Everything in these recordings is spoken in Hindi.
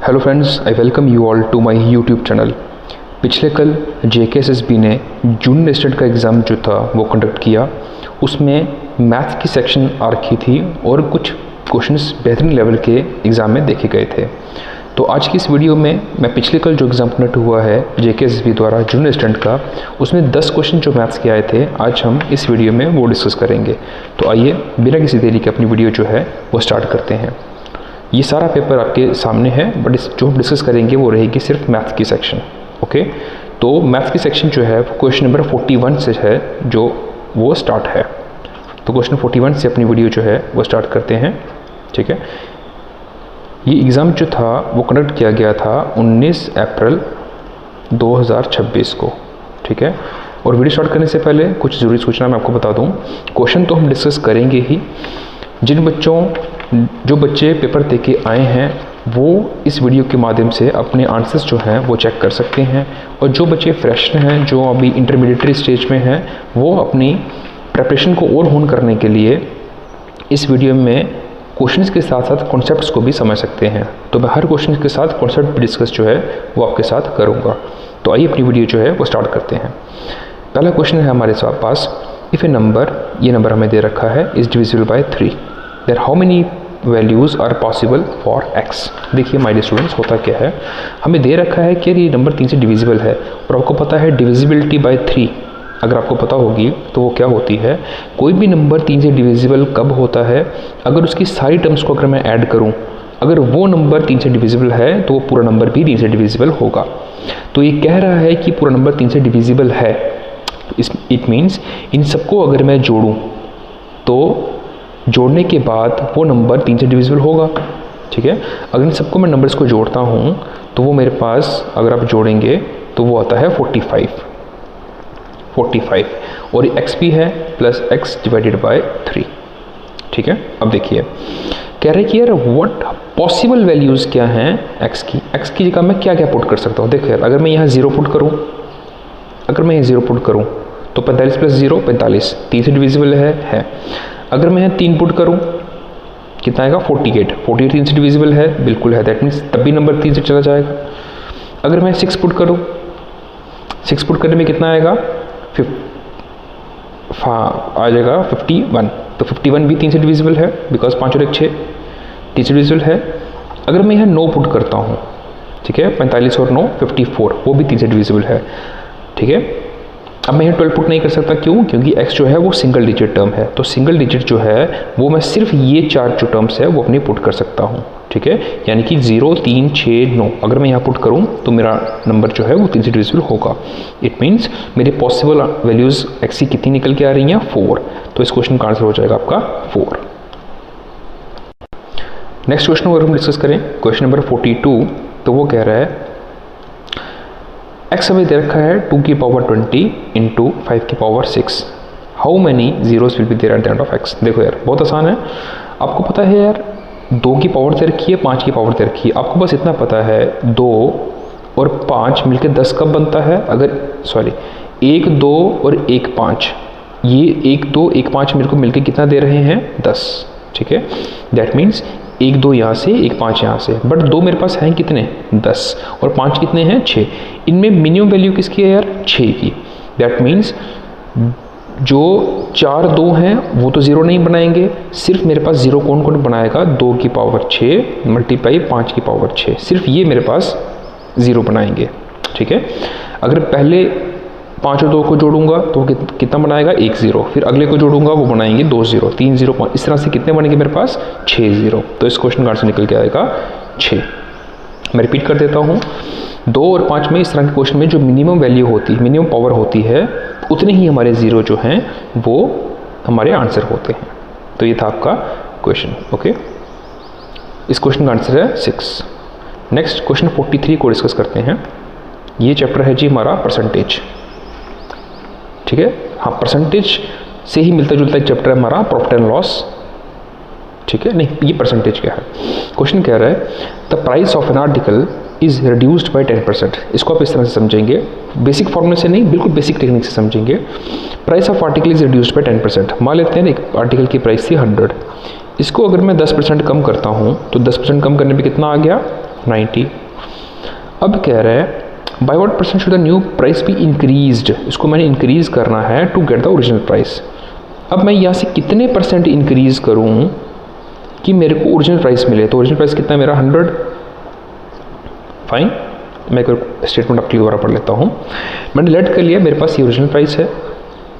Hello friends, I welcome you all to my YouTube channel. पिछले कल JKSSB ने जूनियर असिस्टेंट का एग्ज़ाम जो था वो कंडक्ट किया। उसमें मैथ्स की सेक्शन आ रखी थी और कुछ क्वेश्चंस बेहतरीन लेवल के एग्ज़ाम में देखे गए थे। तो आज की इस वीडियो में मैं पिछले कल जो एग्ज़ाम कंडक्ट हुआ है JKSSB द्वारा जूनियर असिस्टेंट का, उसमें 10 क्वेश्चन जो मैथ्स के आए थे, आज हम इस वीडियो में वो डिस्कस करेंगे। तो आइए बिना किसी देरी के अपनी वीडियो जो है वो स्टार्ट करते हैं। ये सारा पेपर आपके सामने है, बट जो हम डिस्कस करेंगे वो रहेगी सिर्फ मैथ्स की सेक्शन। ओके, तो मैथ्स की सेक्शन जो है क्वेश्चन नंबर 41 से है जो वो स्टार्ट है। तो क्वेश्चन 41 से अपनी वीडियो जो है वो स्टार्ट करते हैं। ठीक है, ये एग्ज़ाम जो था वो कंडक्ट किया गया था 19 अप्रैल 2026 को। ठीक है, और वीडियो स्टार्ट करने से पहले कुछ ज़रूरी सूचना मैं आपको बता दूं। क्वेश्चन तो हम डिस्कस करेंगे ही। जो बच्चे पेपर दे के आए हैं वो इस वीडियो के माध्यम से अपने आंसर्स जो हैं वो चेक कर सकते हैं, और जो बच्चे फ्रेशर हैं, जो अभी इंटरमीडिएटरी स्टेज में हैं, वो अपनी प्रिपरेशन को और होन करने के लिए इस वीडियो में क्वेश्चंस के साथ साथ कॉन्सेप्ट्स को भी समझ सकते हैं। तो मैं हर क्वेश्चन के साथ कॉन्सेप्ट भी डिस्कस जो है वो आपके साथ करूँगा। तो आइए अपनी वीडियो जो है वो स्टार्ट करते हैं। पहला क्वेश्चन है हमारे पास, इफ़ ए नंबर, ये नंबर हमें दे रखा है, is divisible by 3, there how many values are possible for x। देखिए माय डियर स्टूडेंट्स, होता क्या है, हमें दे रखा है कि ये नंबर 3 से डिविजिबल है, और आपको पता है डिविजिबिलिटी बाय 3 अगर आपको पता होगी तो वो क्या होती है। कोई भी नंबर 3 से डिविजिबल कब होता है, अगर उसकी सारी टर्म्स को अगर मैं ऐड करूँ, अगर वो नंबर 3 से डिविजिबल है तो वो पूरा नंबर भी 3 से डिविजिबल होगा। तो ये कह रहा है कि पूरा नंबर 3 से डिविजिबल है, इट मीन्स इन सबको अगर मैं जोड़ूँ तो जोड़ने के बाद वो नंबर 3 से डिविजिबल होगा। ठीक है, अगर इन सबको मैं नंबर्स को जोड़ता हूँ तो वो मेरे पास, अगर आप जोड़ेंगे तो वो आता है 45 और x भी है प्लस x डिवाइडेड बाय 3। ठीक है, अब देखिए कह रहे हैं कि यार व्हाट पॉसिबल वैल्यूज़ क्या हैं x की जगह मैं क्या क्या पुट कर सकता हूँ। देखो यार, अगर मैं यहाँ 0 पुट करूँ, तो 45 प्लस 0 45, 3 से डिविजिबल है। अगर मैं यहाँ 3 पुट करूँ कितना आएगा 48 3 से डिविजिबल है, बिल्कुल है, दैट मीन्स तब भी नंबर 3 से चला जाएगा। अगर मैं 6 पुट करूँ, 6 पुट करने में कितना आएगा आ जाएगा 51, तो 51 भी 3 से डिविजिबल है, बिकॉज 5 और 1 6, 3 से डिविजिबल है। अगर मैं यहाँ 9 पुट करता हूँ, ठीक है, 45 और 9 54, वो भी 3 से डिविजिबल है। ठीक है, अब मैं यहाँ 12 पुट नहीं कर सकता, क्यों? क्योंकि x जो है वो सिंगल डिजिट टर्म है, तो सिंगल डिजिट जो है वो मैं सिर्फ ये 4 जो टर्म्स है वो अपने पुट कर सकता हूँ। ठीक है, यानी कि 0 3 6 9 अगर मैं यहाँ पुट करूँ तो मेरा नंबर जो है वो 3 से डिविजिबल होगा। इट मीन्स मेरे पॉसिबल वैल्यूज़ x की कितनी निकल के आ रही हैं 4, तो इस क्वेश्चन का आंसर हो जाएगा आपका 4। नेक्स्ट क्वेश्चन अगर हम डिस्कस करें, क्वेश्चन नंबर 42, तो वो कह रहा है x हमें दे रखा है 2 की पावर 20 इंटू 5 की power 6, how many zeros will be there at the end of x। देखो यार बहुत आसान है, आपको पता है यार 2 की पावर दे रखी है, 5 की पावर दे रखी है, आपको बस इतना पता है 2 और 5 मिलकर 10 कब बनता है, अगर 1 2 और 1 5, ये 1 2 1 5 मेरे को मिलकर कितना दे रहे हैं 10। ठीक है, दैट मीन्स 1 2 यहाँ से 1 5 यहाँ से, बट 2 मेरे पास हैं कितने 10 और 5 कितने हैं 6। इनमें मिनिमम वैल्यू किसकी है यार 6 की। दैट मीन्स जो 4 2 हैं वो तो 0 नहीं बनाएंगे, सिर्फ मेरे पास 0 कौन कौन बनाएगा 2 की पावर 6 मल्टीप्लाई 5 की पावर 6, सिर्फ ये मेरे पास 0 बनाएंगे। ठीक है, अगर पहले 5 और 2 को जोड़ूंगा तो कितना बनाएगा 1 0, फिर अगले को जोड़ूंगा वो बनाएंगे 2 0 3 0 5, इस तरह से कितने बनेंगे मेरे पास 6 0। तो इस क्वेश्चन का आंसर निकल के आएगा 6। मैं रिपीट कर देता हूँ, 2 और 5 में इस तरह के क्वेश्चन में जो मिनिमम वैल्यू होती है, मिनिमम पावर होती है, उतने ही हमारे 0 जो हैं वो हमारे आंसर होते हैं। तो ये था आपका क्वेश्चन। ओके, इस क्वेश्चन का आंसर है 6। नेक्स्ट क्वेश्चन 43 को डिस्कस करते हैं। ये चैप्टर है जी हमारा परसेंटेज। ठीक है, हाँ, परसेंटेज से ही मिलता जुलता एक चैप्टर है हमारा प्रॉफिट एंड लॉस। ठीक है, नहीं, ये परसेंटेज क्या है। क्वेश्चन कह रहा है the price of an article is reduced by 10%। इसको आप इस तरह से समझेंगे, बेसिक फॉर्मूले से नहीं, बिल्कुल बेसिक टेक्निक से समझेंगे। Price of article is reduced by 10%। मान लेते हैं एक आर्टिकल की प्राइस थी 100, इसको अगर मैं 10% कम करता हूँ तो 10% कम करने पे कितना आ गया 90। अब कह रहा है by what percent should the new price be increased, इसको मैंने इंक्रीज करना है to get the original price. अब मैं यहाँ से कितने परसेंट इंक्रीज करूँ कि मेरे को ओरिजिनल प्राइस मिले। तो ओरिजिनल प्राइस कितना है मेरा 100। फाइन, मैं एक स्टेटमेंट आपके द्वारा पढ़ लेता हूँ। मैंने लेट कर लिया, मेरे पास ये ओरिजिनल प्राइस है,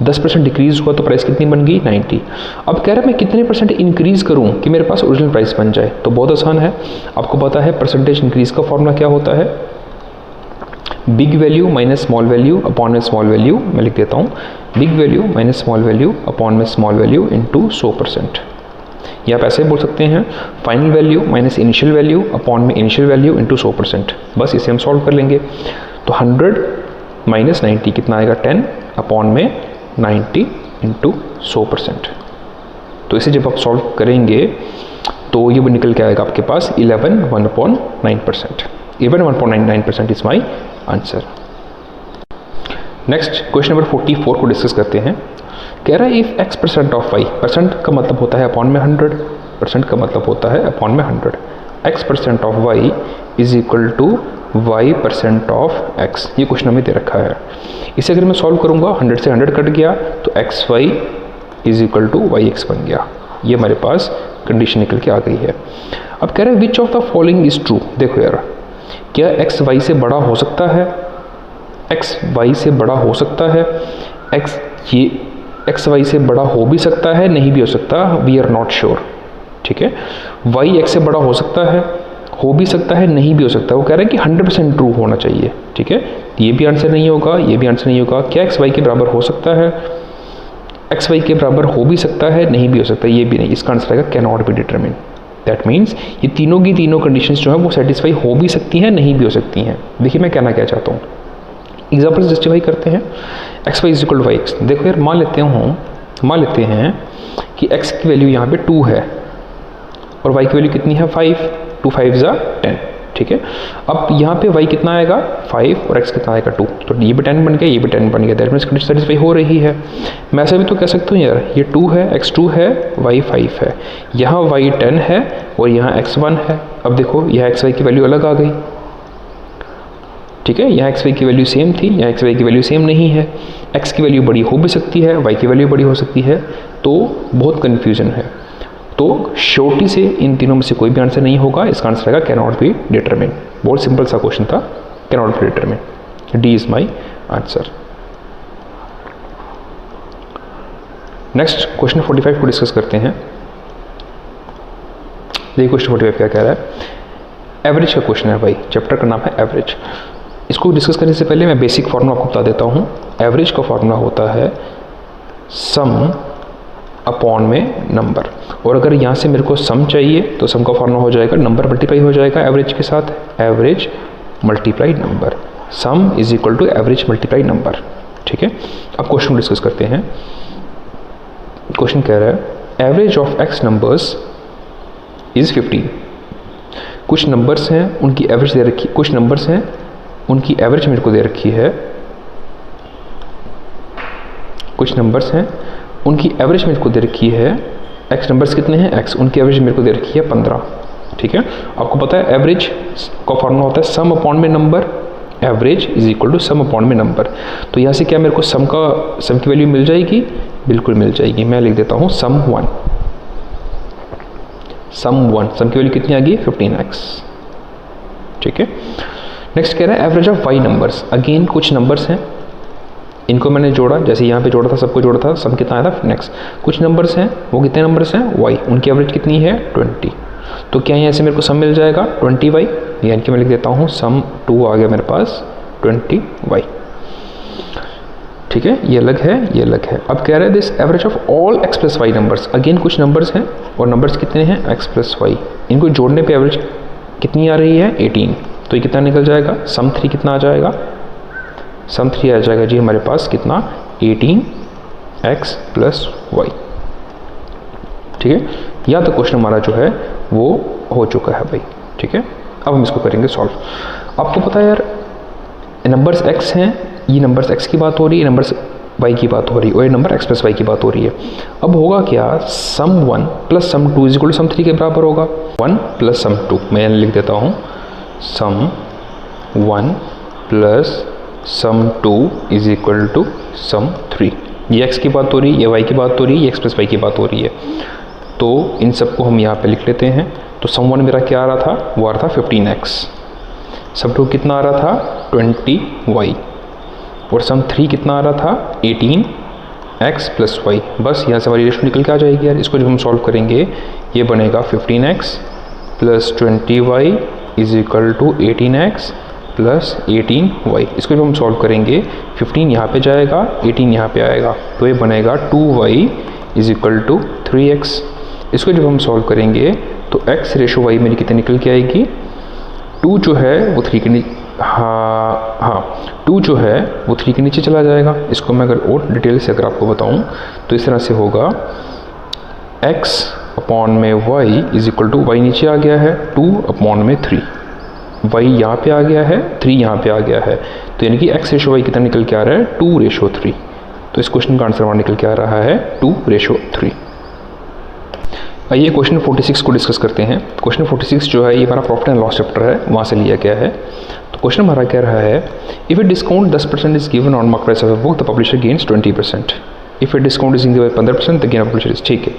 10% डिक्रीज हुआ तो प्राइस कितनी बन गई 90। अब कह रहा है मैं कितने परसेंट इंक्रीज़ करूं कि मेरे पास ओरिजिनल प्राइस बन जाए। तो बहुत आसान है, आपको पता है परसेंटेज इंक्रीज़ का फॉर्मूला क्या होता है, big value minus small value upon में स्मॉल वैल्यू। मैं लिख देता हूँ big value minus small value upon में स्मॉल वैल्यू इंटू 100%। या आप ऐसे बोल सकते हैं final value minus initial value upon में इनिशियल वैल्यू इंटू 100%। बस इसे हम सॉल्व कर लेंगे। तो 100 माइनस 90 कितना आएगा 10 अपॉन में 90 इंटू 100%। तो इसे जब आप सॉल्व करेंगे तो ये निकल के आएगा आपके पास 11 1/9%। 11 1/99% is my answer. Next question number 44 को डिस्कस करते हैं। कह रहा है if x% of y, percent का मतलब होता है अपॉन में 100, परसेंट का मतलब होता है अपॉन में 100, x% of y is equal to y% of x। ये क्वेश्चन हमें दे रखा है। इसे अगर मैं सॉल्व करूंगा 100 से 100 कट गया तो xy is equal to yx बन गया। ये हमारे पास कंडीशन निकल के आ गई है। अब कह रहे हैं which of the following is true. देखो यार, क्या x y से बड़ा हो सकता है, x y से बड़ा हो सकता है, x y से बड़ा हो भी सकता है, नहीं भी हो सकता, वी आर नॉट श्योर। ठीक है, y x से बड़ा हो सकता है, हो भी सकता है, नहीं भी हो सकता। वो कह रहे हैं कि 100% ट्रू होना चाहिए। ठीक है, ये भी आंसर नहीं होगा, ये भी आंसर नहीं होगा। क्या x y के बराबर हो सकता है, x y के बराबर हो भी सकता है, नहीं भी हो सकता, ये भी नहीं। इसका आंसर आएगा can not be determine. That means ये तीनों की तीनों कंडीशंस जो है वो सेटिस्फाई हो भी सकती हैं, नहीं भी हो सकती हैं। देखिए मैं कहना क्या चाहता हूँ, एग्जाम्पल जस्टिफाई करते हैं। X y is equal to y x. देखो यार, मान लेते हैं कि x की वैल्यू यहाँ पे 2 है और y की वैल्यू कितनी है 5, 2 5 ज़ा 10। ठीक है, अब यहाँ पे y कितना आएगा 5 और x कितना आएगा 2, तो ये भी 10 बन गया, ये भी 10 बन गया। दैट मीन्स कंडीशन सेटिस्फाई हो रही है। मैं ऐसा भी तो कह सकता हूँ यार, ये 2 है, x 2 है, y 5 है, यहाँ y 10 है और यहाँ x 1 है। अब देखो यहाँ x y की वैल्यू अलग आ गई। ठीक है, यहाँ एक्स वाई की वैल्यू सेम थी, यहाँ एक्स वाई की वैल्यू सेम नहीं है। एक्स की वैल्यू बड़ी हो भी सकती है, वाई की वैल्यू बड़ी हो सकती है, तो बहुत कन्फ्यूजन है। तो श्योरिटी से इन तीनों में से कोई भी आंसर नहीं होगा। इसका आंसर आएगा कैन नॉट बी डिटरमिन। बहुत सिंपल सा क्वेश्चन था, can not be determine. D is my answer. Next question 45 को डिस्कस करते हैं। देखिए क्वेश्चन 45 क्या कह रहा है, एवरेज का क्वेश्चन है भाई, चैप्टर का नाम है एवरेज। इसको डिस्कस करने से पहले मैं बेसिक फार्मूला आपको बता देता हूँ। एवरेज का फार्मूला होता है सम अपॉन में नंबर, और अगर यहाँ से मेरे को सम चाहिए तो सम का फार्मूला हो जाएगा नंबर मल्टीप्लाई हो जाएगा एवरेज के साथ, average multiply number. Sum is equal to average multiply number. ठीक है, अब क्वेश्चन डिस्कस करते हैं। क्वेश्चन कह रहा है average of x numbers is 15। कुछ नंबर्स हैं उनकी एवरेज दे रखी, कुछ नंबर्स हैं उनकी एवरेज मेरे को दे रखी है, कुछ नंबर्स हैं उनकी एवरेज मेरे को दे रखी है। एक्स नंबर्स कितने हैं एक्स, उनकी एवरेज मेरे को दे रखी है 15। ठीक है, आपको पता है एवरेज का फॉर्मूला होता है सम अपॉन में number, average is equal to sum upon में नंबर। तो यहाँ से क्या मेरे को सम की वैल्यू मिल जाएगी, बिल्कुल मिल जाएगी। मैं लिख देता हूँ सम 1, सम की वैल्यू कितनी आ गई 15x। ठीक है, नेक्स्ट कह रहा है average of y numbers. Again कुछ नंबर्स हैं, इनको मैंने जोड़ा, जैसे यहाँ पे जोड़ा था, सबको जोड़ा था, सम कितना आया था नेक्स्ट। कुछ नंबर्स हैं, वो कितने नंबर्स हैं y, उनकी एवरेज कितनी है 20। तो क्या यहाँ से मेरे को सम मिल जाएगा 20y, यानी कि मैं लिख देता हूँ सम 2 आ गया मेरे पास 20y। ठीक है, ये अलग है, ये अलग है। अब कह रहे हैं this average of all x plus y numbers. Again कुछ नंबर्स हैं और नंबर्स कितने हैं x प्लस वाई, इनको जोड़ने पे एवरेज कितनी आ रही है 18। तो ये कितना निकल जाएगा, सम 3 कितना आ जाएगा, सम 3 आ जाएगा जी हमारे पास कितना 18x प्लस वाई। ठीक है, या तो क्वेश्चन हमारा जो है वो हो चुका है भाई। ठीक है, अब हम इसको करेंगे सॉल्व। आपको पता है यार नंबर्स x हैं, ये नंबर्स x की बात हो रही है, नंबर्स y की बात हो रही है, और ये नंबर x प्लस वाई की बात हो रही है। अब होगा क्या, sum 1 plus sum 2 is equal to sum 3 के बराबर होगा। 1 प्लस सम 2, मैं लिख देता हूँ sum 1 plus sum 2 is equal to sum 3। ये x की बात हो रही है, ये y की बात हो रही है, ये x प्लस वाई की बात हो रही है। तो इन सबको हम यहाँ पे लिख लेते हैं। तो सम 1 मेरा क्या आ रहा था, वो आ रहा था 15x। सम 2 कितना आ रहा था 20y। और सम 3 कितना आ रहा था 18x प्लस वाई। बस यहाँ से हमारी रेशो निकल के आ जाएगी यार। इसको जब हम सॉल्व करेंगे ये बनेगा 15x plus 20y is equal to 18x plus 18y। इसको जब हम सॉल्व करेंगे 15 यहाँ पे जाएगा, 18 यहाँ पे आएगा, तो ये बनेगा 2y is equal to 3x। इसको जब हम सॉल्व करेंगे तो x रेशो y मेरी कितनी निकल के आएगी, 2 जो है वो 3 के नीचे, हाँ 2 जो है वो 3 के नीचे चला जाएगा। इसको मैं अगर और डिटेल से अगर आपको बताऊँ तो इस तरह से होगा, x अपॉन में y is equal to, y नीचे आ गया है, 2 अपॉन में 3, y यहाँ पे आ गया है, 3 यहाँ पे आ गया है। तो यानी कि x रेशो y कितना निकल के आ रहा है 2:3। तो इस क्वेश्चन का आंसर हमारा निकल के आ रहा है 2:3। आइए क्वेश्चन 46 को डिस्कस करते हैं। क्वेश्चन 46 जो है ये हमारा प्रॉफिट एंड लॉस चैप्टर है, वहाँ से लिया गया है। तो क्वेश्चन हमारा कह रहा है, if a discount 10% is given on market price of a book the publisher gains 20%। If a discount is given 15% the gain of publisher is, ठीक है।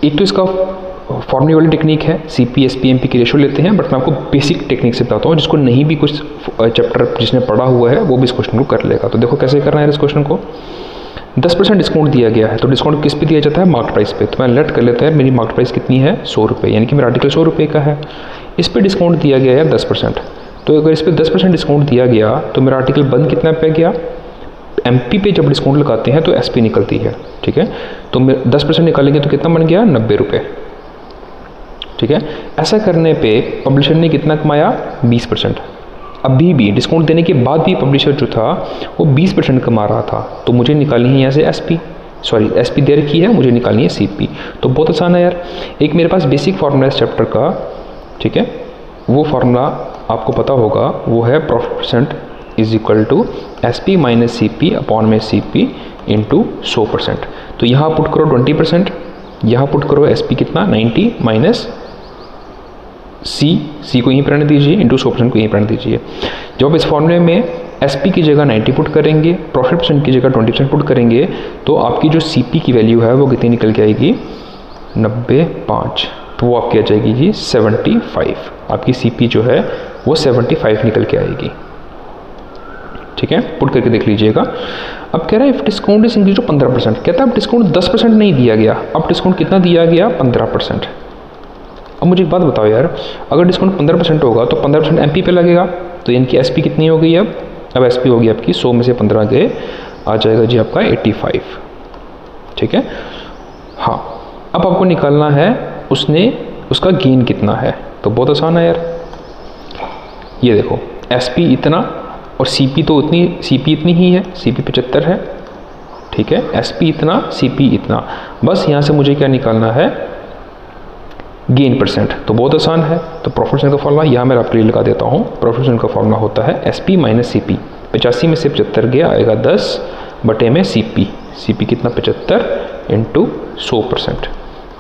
एक तो इसका फॉर्मूले वाली टेक्निक है, CP SP MP की रेशो लेते हैं, बट मैं आपको बेसिक टेक्निक से बताता हूँ, जिसको नहीं भी कुछ चैप्टर जिसने पढ़ा हुआ है वो भी इस क्वेश्चन को कर लेगा। तो देखो कैसे करना है इस क्वेश्चन को। 10% डिस्काउंट दिया गया है, तो डिस्काउंट किस पे दिया जाता है, मार्केट प्राइस पे। तो मैं लेट कर लेता है मेरी मार्केट प्राइस कितनी है 100 रुपये, यानी कि मेरा आर्टिकल 100 रुपये का है। इस पर डिस्काउंट दिया गया है 10%। तो अगर इस पर 10% डिस्काउंट दिया गया तो मेरा आर्टिकल बंद कितना पे गया, MP पे जब डिस्काउंट लगाते हैं तो SP निकलती है, ठीक है। तो 10% निकालेंगे तो कितना बन गया 90 रुपये, ठीक है। ऐसा करने पे पब्लिशर ने कितना कमाया 20%। अभी भी डिस्काउंट देने के बाद भी पब्लिशर जो था वो 20% कमा रहा था। तो मुझे निकालनी है यहाँ से SP दे रखी है, मुझे निकालनी है CP। तो बहुत आसान है यार। एक मेरे पास बेसिक फार्मूला इस चैप्टर का, ठीक है, वो फार्मूला आपको पता होगा, वो है profit percent is equal to SP minus CP upon में CP इंटू 100%। तो यहाँ पुट करो 20%, यहाँ पुट करो SP कितना 90 माइनस C को यहीं पर रहने दीजिए, इंटू 100% को यहीं पर रहने दीजिए। जब इस फॉर्मूले में SP की जगह 90 पुट करेंगे, प्रॉफिट परसेंट की जगह 20% पुट करेंगे, तो आपकी जो CP की वैल्यू है वो कितनी निकल के आएगी 95। तो वो आपकी आ जाएगी जी 75। आपकी CP जो है वो 75 निकल के आएगी, ठीक है। पुट करके देख लीजिएगा। अब कह रहा है if discount is increase to 15%, कहता है अब डिस्काउंट 10% नहीं दिया गया, अब डिस्काउंट कितना दिया गया 15%। अब मुझे एक बात बताओ यार, अगर डिस्काउंट 15% होगा तो 15% MP पे लगेगा, तो इनकी SP कितनी हो गई अब SP होगी आपकी 100 में से 15 गए, आ जाएगा जी आपका 85, ठीक है। हाँ, अब आपको निकालना है उसका गेन कितना है। तो बहुत आसान है यार, ये देखो SP इतना और CP तो CP इतनी ही है, CP 75 है, ठीक है। SP इतना, CP इतना, बस यहाँ से मुझे क्या निकालना है गेन परसेंट। तो बहुत आसान है। तो प्रॉफिट परसेंट का फॉर्मूला यहाँ मैं आपके लिए लगा देता हूँ। प्रॉफिट परसेंट का फॉर्मूला होता है SP माइनस CP। 85 में से 75 गया, आएगा 10 बटे में CP कितना 75 इंटू 100%।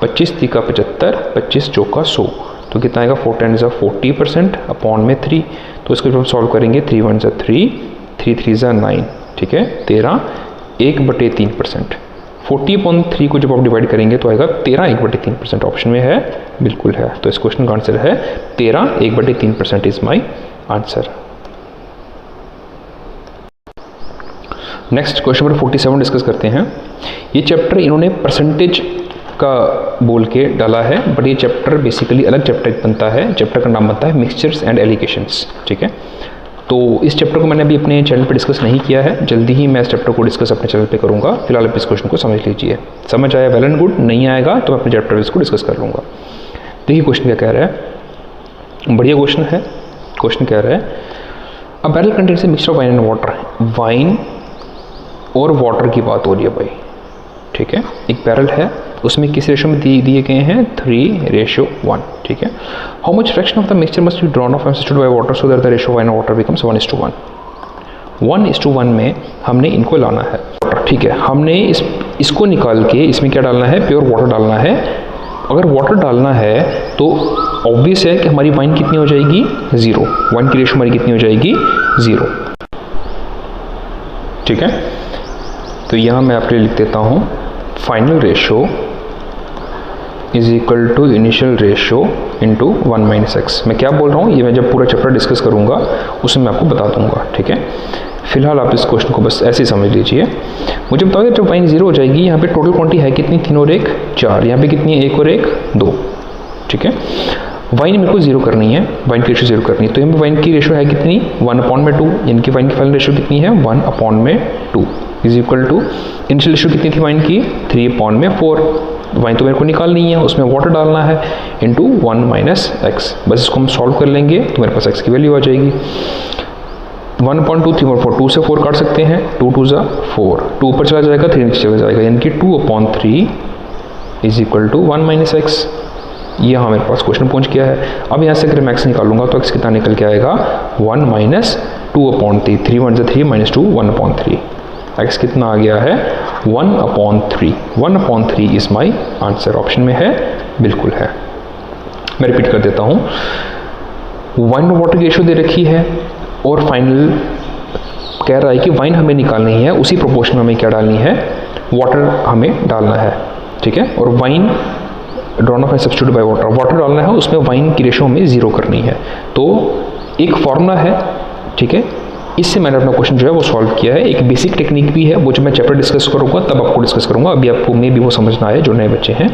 25 3 का 75, 25 चौका 100, तो कितना आएगा 4 10 = 40% अपॉन में 3। तो इसको जब हम सॉल्व करेंगे 3 1 = 3, 3 3 = 9, ठीक है। 13 1/3%। 40/3 को जब आप डिवाइड करेंगे तो आएगा 13 1/3%। ऑप्शन में है, बिल्कुल है। तो इस क्वेश्चन का आंसर है 13 1/3% is my answer. Next question number 47 discuss करते हैं। ये चैप्टर इन्होंने परसेंटेज का बोल के डाला है, बट ये चैप्टर बेसिकली अलग चैप्टर बनता है। चैप्टर का नाम बनता है मिक्सचर्स एंड एलिगेशंस, ठीक है। तो इस चैप्टर को मैंने अभी अपने चैनल पे डिस्कस नहीं किया है, जल्दी ही मैं इस चैप्टर को डिस्कस अपने चैनल पे करूँगा। फिलहाल आप इस क्वेश्चन को समझ लीजिए, समझ आया वेल एंड गुड, नहीं आएगा तो मैं अपने चैप्टर इसको डिस्कस कर लूँगा। देखिए क्वेश्चन क्या कह रहा है, बढ़िया क्वेश्चन है। क्वेश्चन कह रहा है अ barrel contains a mixture of wine and water. Wine और वाटर की बात हो रही है भाई, ठीक है। एक बैरल है, उसमें किस रेशो में दिए गए हैं 3:1, ठीक है। How much fraction of the mixture must be drawn of and substituted by water so that the ratio wine और वाटर बिकम्स 1:1। 1:1 में हमने इनको लाना है, ठीक है। हमने इसको निकाल के इसमें क्या डालना है, प्योर वाटर डालना है। अगर वाटर डालना है तो ऑब्वियस है कि हमारी वाइन कितनी हो जाएगी 0, वाइन की रेशो हमारी कितनी हो जाएगी 0। ठीक है, तो यहाँ मैं आपके लिए लिख देता हूँ final ratio is equal to initial ratio into 1 minus x. मैं क्या बोल रहा हूँ ये मैं जब पूरा चैप्टर डिस्कस करूँगा उसमें मैं आपको बता दूँगा। ठीक है, फिलहाल आप इस क्वेश्चन को बस ऐसे ही समझ लीजिए। मुझे बताओ जब वाइन 0 हो जाएगी, यहाँ पे टोटल क्वांटिटी है कितनी, 3 और 1 4, यहाँ पे कितनी है 1 और 1 2। ठीक है, वाइन मेरे को 0 करनी है, वाइन की रेशो 0 करनी है, तो यहाँ पे वाइन की रेशो है कितनी 1/2, यानी कि वाइन की फाइनल रेशो कितनी है 1/2 is equal to initial ratio कितनी थी वाइन की 3/4। वाइन तो मेरे को निकालनी है, उसमें वाटर डालना है इंटू 1 माइनस एक्स। बस इसको हम सॉल्व कर लेंगे तो मेरे पास एक्स की वैल्यू आ जाएगी 1/2 3/4, 2 से 4 काट सकते हैं, 2 2 ज़ा 4, 2 ऊपर चला जाएगा 3 नीचे चला जाएगा, यानी कि 2/3 is equal to 1 minus x. यहाँ मेरे पास क्वेश्चन पहुँच गया है। अब यहाँ से अगर मैं एक्स निकालूंगा तो एक्स कितना निकल के आएगा 1 माइनस 2/3, 3 1 3 माइनस 2 1/3। एक्स कितना आ गया है 1/3। 1/3 इज माई आंसर, ऑप्शन में है, बिल्कुल है। मैं रिपीट कर देता हूँ, वाइन और वाटर की रेशो दे रखी है और फाइनल कह रहा है कि वाइन हमें निकालनी है, उसी प्रोपोर्शन में हमें क्या डालनी है, वाटर हमें डालना है। ठीक है, और wine drawn of and substitute by water, water डालना है, उसमें वाइन की रेशो हमें 0 करनी है। तो एक फॉर्मूला है, ठीक है, इससे मैंने अपना क्वेश्चन जो है वो सॉल्व किया है। एक बेसिक टेक्निक भी है, वो जब मैं चैप्टर डिस्कस करूँगा तब आपको डिस्कस करूँगा, अभी आपको मे भी वो समझना है जो नए बच्चे हैं।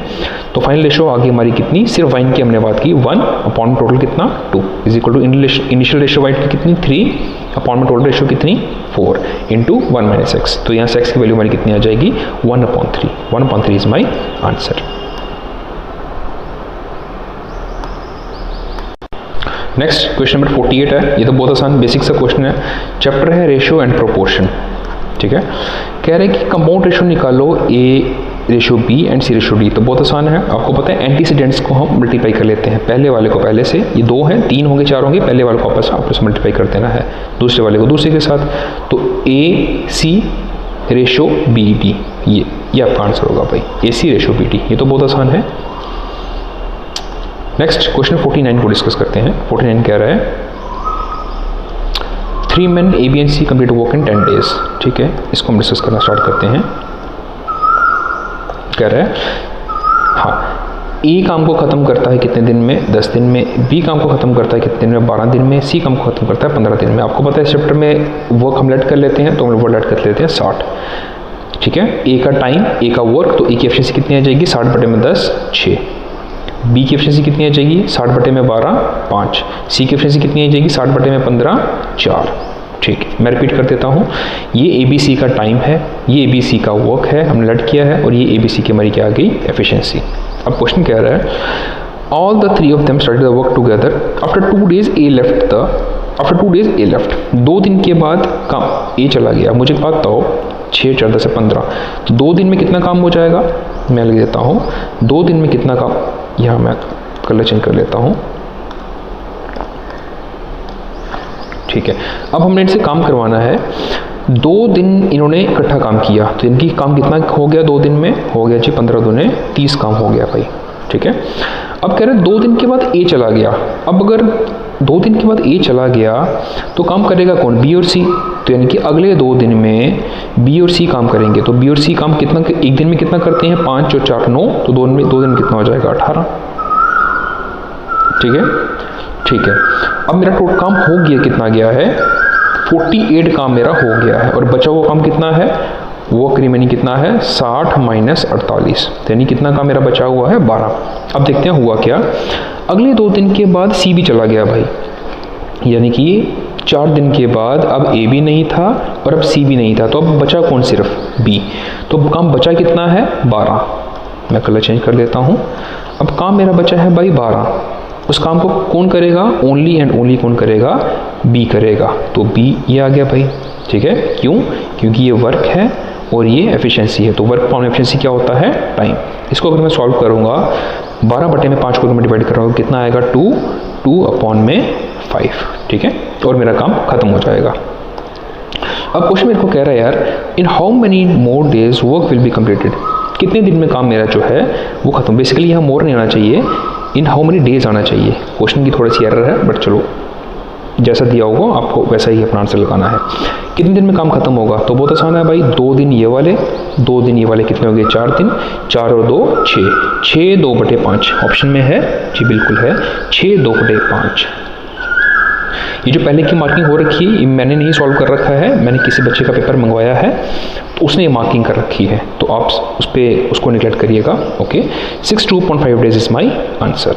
तो फाइनल रेशो आगे हमारी कितनी, सिर्फ वाइन की हमने बात की 1 टोटल कितना 2 is equal to initial ratio wine की कितनी 3 टोटल रेशो कितनी 4 इंटू 1 माइनस एक्स। तो यहाँ से एक्स की वैल्यू हमारी कितनी आ जाएगी 1/3। 1/3 is my answer. Next question number 48 है, ये तो बहुत आसान बेसिक सा क्वेश्चन है। चैप्टर है रेशो एंड प्रोपोर्शन। ठीक है, कह रहे हैं कि कंपाउंड रेशो निकालो A ratio B and C ratio D. तो बहुत आसान है, आपको पता है एंटीसीडेंट्स को हम मल्टीप्लाई कर लेते हैं, पहले वाले को पहले से, ये 2 हैं 3 होंगे 4 होंगे, पहले वाले को आपस में मल्टीप्लाई कर देना है, दूसरे वाले को दूसरे के साथ। तो ए सी रेशो बी डी, ये आपका आंसर होगा भाई, ए सी रेशो बी डी। ये तो बहुत आसान है। नेक्स्ट क्वेश्चन 49 को डिस्कस करते हैं। 49 कह रहा है 3 men A, B and C complete work in 10 days। ठीक है, इसको हम डिस्कस करना स्टार्ट करते हैं। कह रहा है हाँ, ए काम को ख़त्म करता है कितने दिन में 10 दिन में, बी काम को ख़त्म करता है कितने दिन में 12 दिन में, सी काम को ख़त्म करता है 15 दिन में। आपको पता है इस चैप्टर में वर्क हम लेट कर लेते हैं, तो हम वर्क लेट कर लेते हैं 60। ठीक है, ए का टाइम, ए का वर्क, तो ए की एफिशिएंसी कितनी आ जाएगी 60/10 6। बी की एफिशिएंसी कितनी आ जाएगी 60/12 5। सी की एफिशिएंसी कितनी आ जाएगी 60/15 4। ठीक है, मैं रिपीट कर देता हूँ, ये ए बी सी का टाइम है, ये ए बी सी का वर्क है, हमने लेट किया है, और ये ए बी सी की हमारी क्या आ गई एफिशिएंसी। अब क्वेश्चन कह रहा है all the 3 of them started the work together after 2 days A left the after 2 days A left। 2 दिन के बाद काम ए चला गया। मुझे बात बताओ 6 4 10 15, तो 2 दिन में कितना काम हो जाएगा, मैं लिख देता हूँ 2 दिन में कितना काम, यहाँ मैं कलर चेंज कर लेता हूँ। ठीक है, अब हमने इनसे काम करवाना है, 2 दिन इन्होंने इकट्ठा काम किया, तो इनकी काम कितना हो गया 2 दिन में, हो गया जी 15 दूने 30 काम हो गया भाई। ठीक है, अब कह रहे हैं 2 दिन के बाद ए चला गया। अब अगर 2 दिन के बाद ए चला गया तो काम करेगा कौन, बी और सी। तो यानी कि अगले 2 दिन में बी और सी काम करेंगे। तो बी और सी काम कितना, एक दिन में कितना करते हैं 5 और 4 9, तो 2 दिन में कितना हो जाएगा 18। ठीक है, ठीक है, अब मेरा टोटल काम हो गया, कितना गया है 48 काम मेरा हो गया है, और बचा हुआ काम कितना है, वर्क रिमेनिंग कितना है 60 माइनस 48, यानी कितना काम मेरा बचा हुआ है 12। अब देखते हैं हुआ क्या। अगले 2 दिन के बाद सी भी चला गया भाई, यानी कि 4 दिन के बाद अब ए भी नहीं था और अब सी भी नहीं था, तो अब बचा कौन, सिर्फ बी। तो काम बचा कितना है 12। मैं कलर चेंज कर देता हूँ। अब काम मेरा बचा है भाई 12, उस काम को कौन करेगा, ओनली एंड ओनली कौन करेगा, बी करेगा। तो बी ये आ गया भाई। ठीक है, क्यों, क्योंकि ये वर्क है और ये एफिशिएंसी है, तो वर्क अपॉन एफिशिएंसी क्या होता है टाइम। इसको अगर मैं सॉल्व करूँगा 12/5 को मैं डिवाइड कर रहा हूँ, कितना आएगा 2/5। ठीक है, और मेरा काम खत्म हो जाएगा। अब क्वेश्चन मेरे को कह रहा है यार in how many more days work will be completed, कितने दिन में काम मेरा जो है वो खत्म। बेसिकली यहाँ मोर नहीं आना चाहिए, इन हाउ मेनी डेज आना चाहिए। क्वेश्चन की थोड़ी सी एरर है, बट चलो जैसा दिया होगा आपको वैसा ही अपना आंसर लगाना है। कितने दिन में काम खत्म होगा, तो बहुत आसान है भाई, 2 दिन ये वाले, 2 दिन ये वाले, कितने हो गए 4 दिन, 4 और 2 6, 6 2/5 ऑप्शन में है जी, बिल्कुल है 6 2/5। ये जो पहले की मार्किंग हो रखी है, मैंने नहीं सॉल्व कर रखा है, मैंने किसी बच्चे का पेपर मंगवाया है तो उसने ये मार्किंग कर रखी है, तो आप उसको निगलेक्ट करिएगा। Okay, 62.5 days is my answer.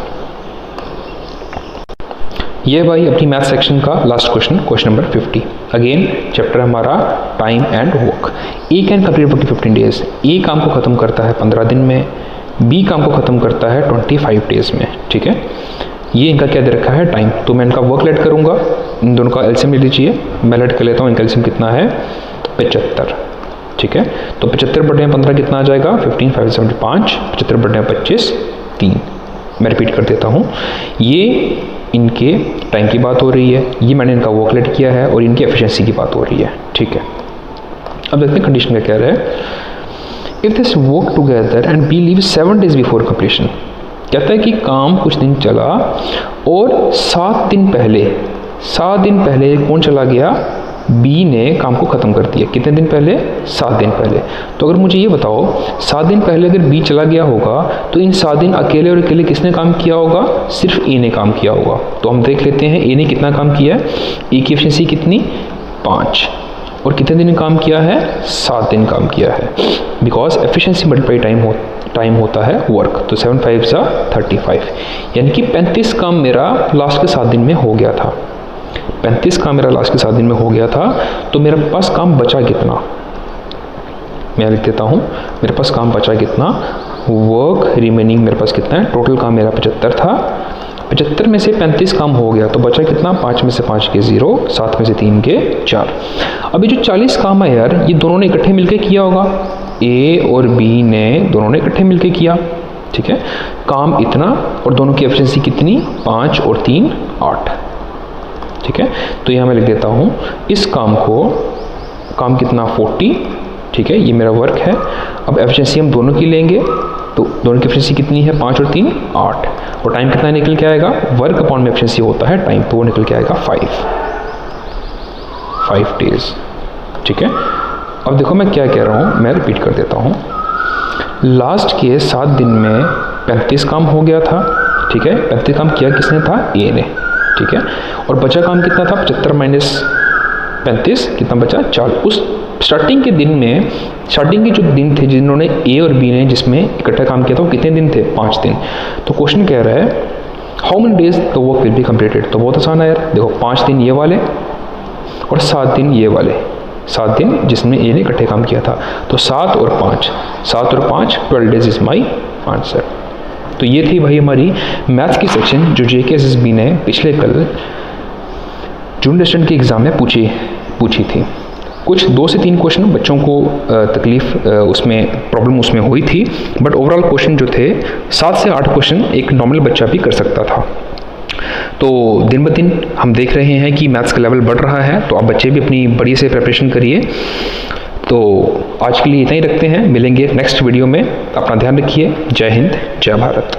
ये भाई अपनी मैथ सेक्शन का last question, question number 50। Again chapter हमारा time and work. A can complete work 15 days. A काम को ख़त्म करता है 15 दिन में, बी काम को ख़त्म करता है 25 डेज में। ठीक है, ये इनका क्या दे रखा है, टाइम। तो मैं इनका वर्क लेट करूँगा, इन दोनों का एलसीएम ले लीजिए। मैं लेट कर लेता हूँ, इनका एलसीएम कितना है 75। ठीक है, तो 75/15 कितना आ जाएगा 15, 5 7 5, 75/25 3। मैं रिपीट कर देता हूँ, ये इनके टाइम की बात हो रही है, ये मैंने इनका वर्क लेट किया है, और इनकी एफिशिएंसी की बात हो रही है। ठीक है, अब देखते हैं कंडीशन क्या कह रहा है। If this work together and B leave 7 days before completion. कहता है कि काम कुछ दिन चला और 7 दिन पहले कौन चला गया, बी ने काम को ख़त्म कर दिया। कितने दिन पहले, 7 दिन पहले। तो अगर मुझे ये बताओ 7 दिन पहले अगर बी चला गया होगा तो इन 7 दिन अकेले और अकेले किसने काम किया होगा, सिर्फ ए ने काम किया होगा। तो हम देख लेते हैं ए ने कितना काम किया है। ए की एफिशिएंसी कितनी 5, और कितने दिन काम किया है 7 दिन काम किया है, बिकॉज एफिशिएंसी मल्टीप्लाई टाइम होता है वर्क। तो 7 5 = 35, यानी कि 35 काम मेरा लास्ट के 7 दिन में हो गया था। 35 काम मेरा लास्ट के 7 दिन में हो गया था। तो मेरे पास काम बचा कितना, मैं लिख देता हूँ, मेरे पास काम बचा कितना, वर्क रिमेनिंग मेरे पास कितना है, टोटल काम मेरा 75 था। 75 में से 35 काम हो गया, तो बचा कितना, 5 में से 5 के 0, 7 में से 3 के 4। अभी जो 40 काम है यार, ये दोनों ने इकट्ठे मिलकर किया होगा, ए और बी ने दोनों ने इकट्ठे मिलकर किया। ठीक है, काम इतना और दोनों की एफिशिएंसी कितनी, 5 और 3 8। ठीक है, तो यहाँ मैं लिख देता हूँ इस काम कितना 40। ठीक है, ये मेरा वर्क है। अब एफिशिएंसी हम दोनों की लेंगे, तो दोनों की एफिशिएंसी कितनी है, 5 और 3 8, और टाइम कितना निकल के आएगा, वर्क अपॉन में एफिशिएंसी होता है टाइम, तो वो निकल के आएगा 5 डेज। ठीक है, अब देखो मैं क्या कह रहा हूँ, मैं रिपीट कर देता हूँ। लास्ट के 7 दिन में 35 काम हो गया था। ठीक है, 35 काम किया किसने था, ए ने। ठीक है, और बचा काम कितना था, 75 - 35 कितना बचा 4। उस स्टार्टिंग के दिन में, स्टार्टिंग के जो दिन थे जिन्होंने ए और बी ने जिसमें इकट्ठा काम किया था, वो कितने दिन थे, 5 दिन। तो क्वेश्चन कह रहा है how many days the work will be completed. तो बहुत आसान है यार, देखो 5 दिन ये वाले और 7 दिन ये वाले, 7 दिन जिसमें ए ने इकट्ठे काम किया था। तो 7 और 5 12 डेज इज माई आंसर। तो ये थी भाई हमारी मैथ्स की सेक्शन जो JKSSB ने पिछले कल जूनियर असिस्टेंट के एग्ज़ाम में पूछी थी। कुछ 2 से 3 क्वेश्चन बच्चों को प्रॉब्लम उसमें हुई थी, बट ओवरऑल क्वेश्चन जो थे 7 से 8 क्वेश्चन एक नॉर्मल बच्चा भी कर सकता था। तो दिन ब दिन हम देख रहे हैं कि मैथ्स का लेवल बढ़ रहा है, तो आप बच्चे भी अपनी बढ़िया से प्रिपरेशन करिए। तो आज के लिए इतना ही रखते हैं, मिलेंगे नेक्स्ट वीडियो में। अपना ध्यान रखिए। जय हिंद, जय भारत।